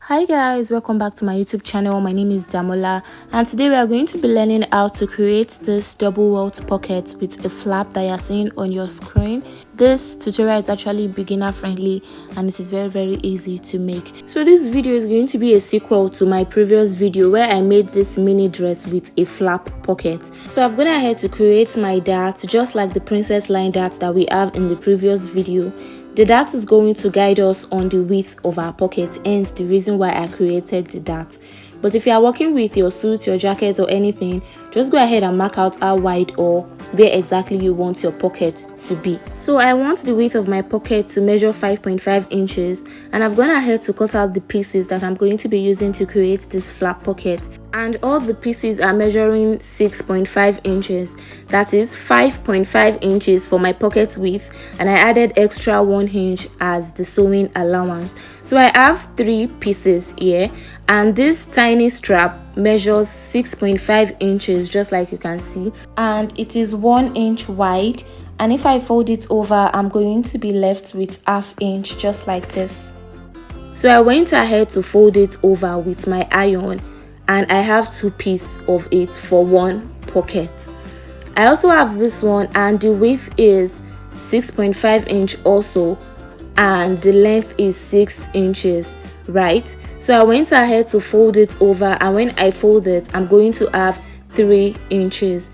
Hi guys, welcome back to my YouTube channel. My name is Damola, and today we are going to be learning how to create this double welt pocket with a flap that you're seeing on your screen. This tutorial is actually beginner friendly and it is very easy to make. So this video is going to be a sequel to my previous video where I made this mini dress with a flap pocket. So I've gone ahead to create my dart just like the princess line dart that we have in the previous video. The dart is going to guide us on the width of our pocket, hence the reason why I created the dart. But if you are working with your suit, your jacket or anything, just go ahead and mark out how wide or where exactly you want your pocket to be. So I want the width of my pocket to measure 5.5 inches, and I've gone ahead to cut out the pieces that I'm going to be using to create this flap pocket. And all the pieces are measuring 6.5 inches. That is 5.5 inches for my pocket width, and I added extra 1 inch as the sewing allowance. So I have 3 pieces here, and this tiny strap measures 6.5 inches just like you can see, and it is 1 inch wide, and if I fold it over I'm going to be left with ½ inch just like this. So I went ahead to fold it over with my iron, and I have 2 pieces of it for one pocket. I also have this one, and the width is 6.5 inch also, and the length is 6 inches, right? So I went ahead to fold it over, and when I fold it I'm going to have 3 inches.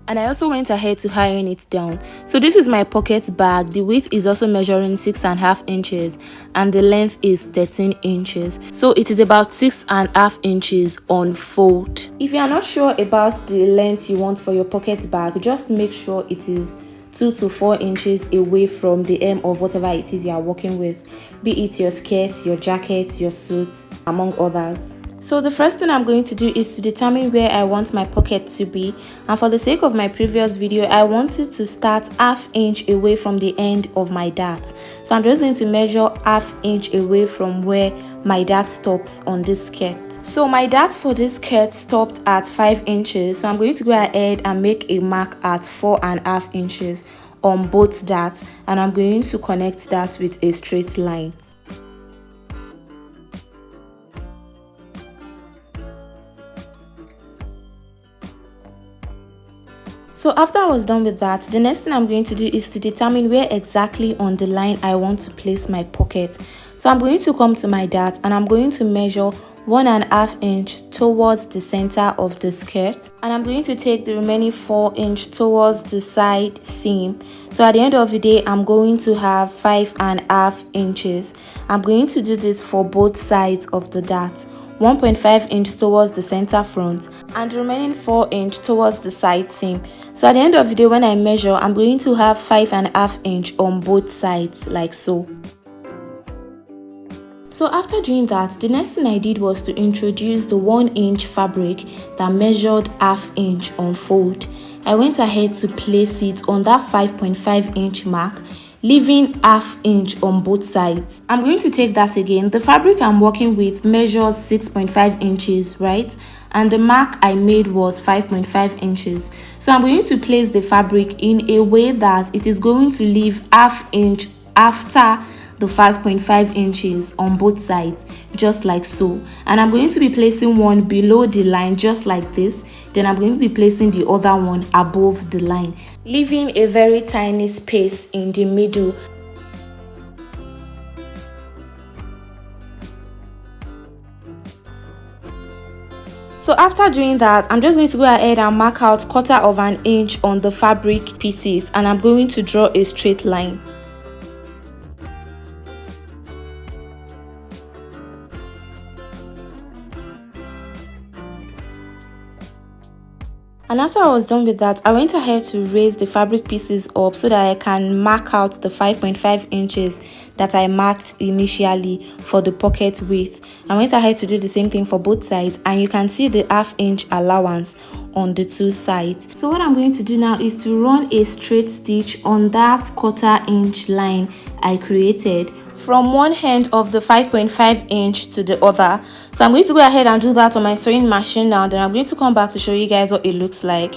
And I also went ahead to iron it down. So this is my pocket bag. The width is also measuring 6.5 inches and the length is 13 inches. So it is about 6.5 inches on fold. If you are not sure about the length you want for your pocket bag, just make sure it is 2 to 4 inches away from the hem of whatever it is you are working with, be it your skirt, your jacket, your suit, among others. So the first thing I'm going to do is to determine where I want my pocket to be, and for the sake of my previous video I wanted to start ½ inch away from the end of my dart. So I'm just going to measure ½ inch away from where my dart stops on this skirt. So my dart for this skirt stopped at 5 inches, so I'm going to go ahead and make a mark at 4.5 inches on both darts, and I'm going to connect that with a straight line. So after I was done with that, the next thing I'm going to do is to determine where exactly on the line I want to place my pocket. So I'm going to come to my dart and I'm going to measure 1.5 inch towards the center of the skirt, and I'm going to take the remaining 4 inch towards the side seam. So at the end of the day I'm going to have 5.5 inches. I'm going to do this for both sides of the dart. 1.5 inch towards the center front and the remaining 4 inch towards the side seam. So at the end of the day when I measure, I'm going to have 5.5 inch on both sides like so. So after doing that, the next thing I did was to introduce the 1 inch fabric that measured ½ inch on fold. I went ahead to place it on that 5.5 inch mark, leaving ½ inch on both sides. I'm going to take that again. The fabric I'm working with measures 6.5 inches, right? And the mark I made was 5.5 inches. So I'm going to place the fabric in a way that it is going to leave ½ inch after the 5.5 inches on both sides, just like so. And I'm going to be placing one below the line just like this. Then I'm going to be placing the other one above the line, leaving a very tiny space in the middle. So after doing that, I'm just going to go ahead and mark out 1/4 inch on the fabric pieces, and I'm going to draw a straight line. And after I was done with that, I went ahead to raise the fabric pieces up so that I can mark out the 5.5 inches that I marked initially for the pocket width. I went ahead to do the same thing for both sides, and you can see the ½ inch allowance on the 2 sides. So what I'm going to do now is to run a straight stitch on that 1/4 inch line I created from one end of the 5.5 inch to the other. So I'm going to go ahead and do that on my sewing machine now, then I'm going to come back to show you guys what it looks like.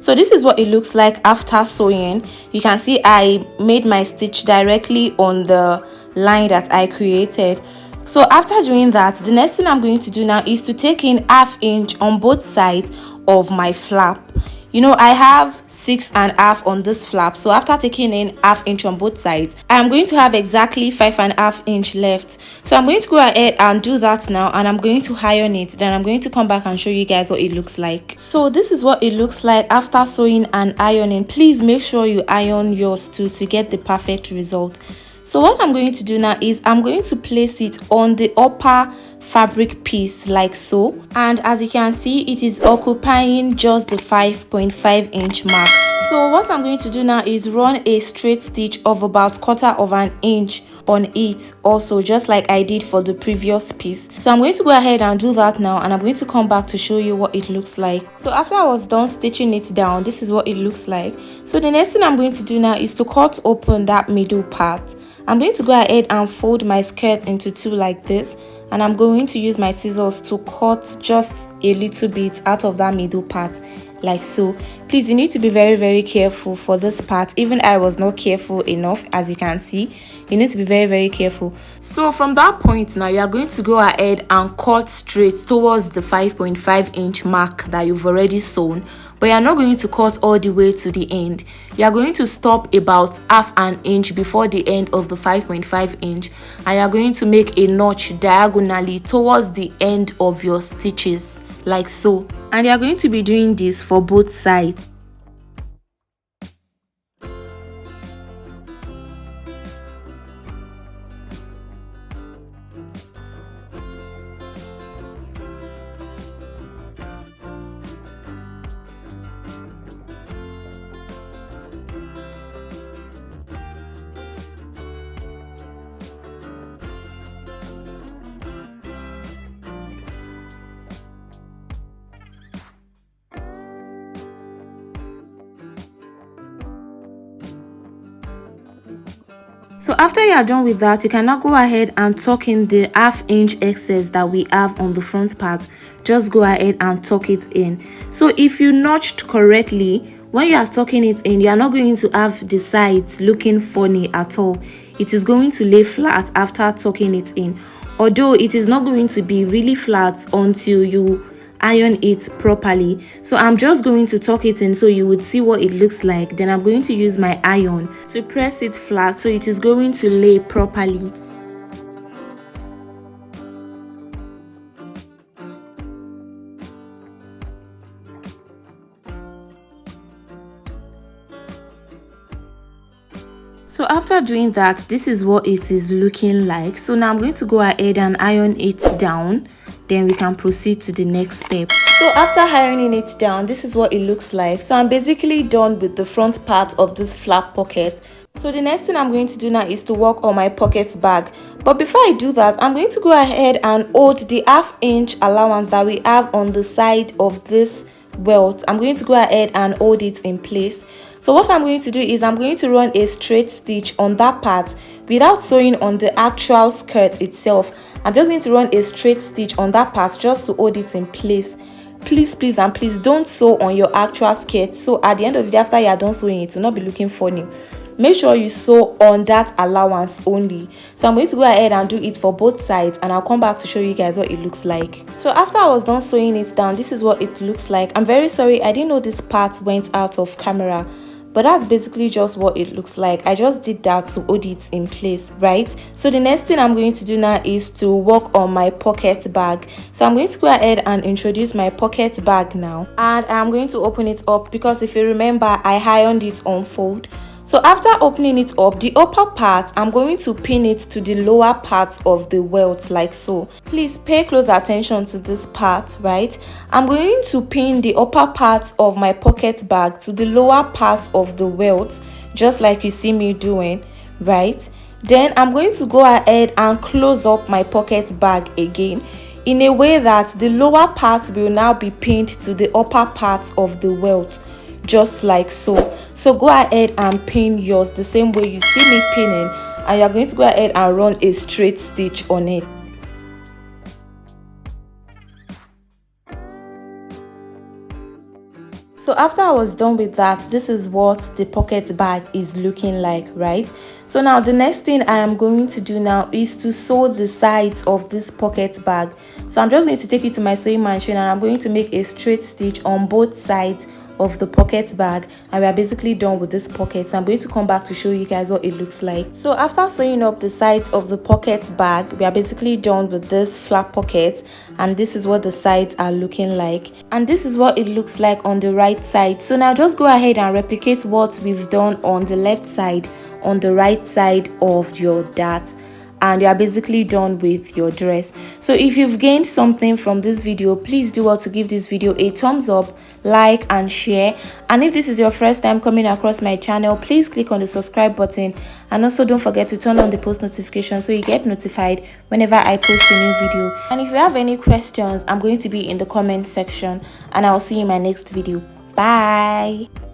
So this is what it looks like after sewing. You can see I made my stitch directly on the line that I created. So after doing that, the next thing I'm going to do now is to take in 1/2 inch on both sides of my flap. You know, I have 6.5 on this flap, so after taking in 1/2 inch on both sides, I'm going to have exactly 5.5 inch left. So I'm going to go ahead and do that now, and I'm going to iron it. Then I'm going to come back and show you guys what it looks like. So this is what it looks like after sewing and ironing. Please make sure you iron yours too to get the perfect result. So what I'm going to do now is I'm going to place it on the upper fabric piece like so, and as you can see, it is occupying just the 5.5 inch mark. So what I'm going to do now is run a straight stitch of about 1/4 inch on it also, just like I did for the previous piece. So I'm going to go ahead and do that now, and I'm going to come back to show you what it looks like. So after I was done stitching it down, this is what it looks like. So the next thing I'm going to do now is to cut open that middle part. I'm going to go ahead and fold my skirt into two like this, and I'm going to use my scissors to cut just a little bit out of that middle part like so. Please, you need to be very careful for this part. Even I was not careful enough. As you can see, you need to be very careful. So from that point now, you are going to go ahead and cut straight towards the 5.5 inch mark that you've already sewn, but you're not going to cut all the way to the end. You are going to stop about 1/2 inch before the end of the 5.5 inch, and you are going to make a notch diagonally towards the end of your stitches like so, and you are going to be doing this for both sides. So after you are done with that, you can now go ahead and tuck in the 1/2 inch excess that we have on the front part. Just go ahead and tuck it in. So if you notched correctly, when you are tucking it in, you are not going to have the sides looking funny at all. It is going to lay flat after tucking it in, although it is not going to be really flat until you iron it properly. So I'm just going to tuck it in so you would see what it looks like. Then I'm going to use my iron to press it flat so it is going to lay properly. So after doing that, this is what it is looking like. So now I'm going to go ahead and iron it down, then we can proceed to the next step. So after ironing it down, this is what it looks like. So I'm basically done with the front part of this flap pocket. So the next thing I'm going to do now is to work on my pocket bag. But before I do that, I'm going to go ahead and hold the 1/2 inch allowance that we have on the side of this welt. I'm going to go ahead and hold it in place. So what I'm going to do is I'm going to run a straight stitch on that part without sewing on the actual skirt itself. I'm just going to run a straight stitch on that part just to hold it in place. Please and please don't sew on your actual skirt, so at the end of the day, after you are done sewing, it will not be looking funny. Make sure you sew on that allowance only. So I'm going to go ahead and do it for both sides, and I'll come back to show you guys what it looks like. So after I was done sewing it down, this is what it looks like. I'm very sorry, I didn't know this part went out of camera, but that's basically just what it looks like. I just did that to hold it in place, right? So the next thing I'm going to do now is to work on my pocket bag. So I'm going to go ahead and introduce my pocket bag now, and I'm going to open it up because if you remember, I ironed it on fold. So after opening it up, the upper part, I'm going to pin it to the lower part of the welt like so. Please pay close attention to this part, right? I'm going to pin the upper part of my pocket bag to the lower part of the welt, just like you see me doing, right? Then I'm going to go ahead and close up my pocket bag again in a way that the lower part will now be pinned to the upper part of the welt, just like so. So go ahead and pin yours the same way you see me pinning, and you're going to go ahead and run a straight stitch on it. So So after I was done with that, this is what the pocket bag is looking like, right? So now the next thing I am going to do now is to sew the sides of this pocket bag. So I'm just going to take it to my sewing machine and I'm going to make a straight stitch on both sides of the pocket bag, and we are basically done with this pocket. So I'm going to come back to show you guys what it looks like. So after sewing up the sides of the pocket bag, we are basically done with this flap pocket, and this is what the sides are looking like, and this is what it looks like on the right side. So now just go ahead and replicate what we've done on the left side on the right side of your dart, and you are basically done with your dress. So if you've gained something from this video, please do well to give this video a thumbs up, like and share. And if this is your first time coming across my channel, please click on the subscribe button, and also don't forget to turn on the post notification so you get notified whenever I post a new video. And if you have any questions, I'm going to be in the comment section, and I'll see you in my next video. Bye.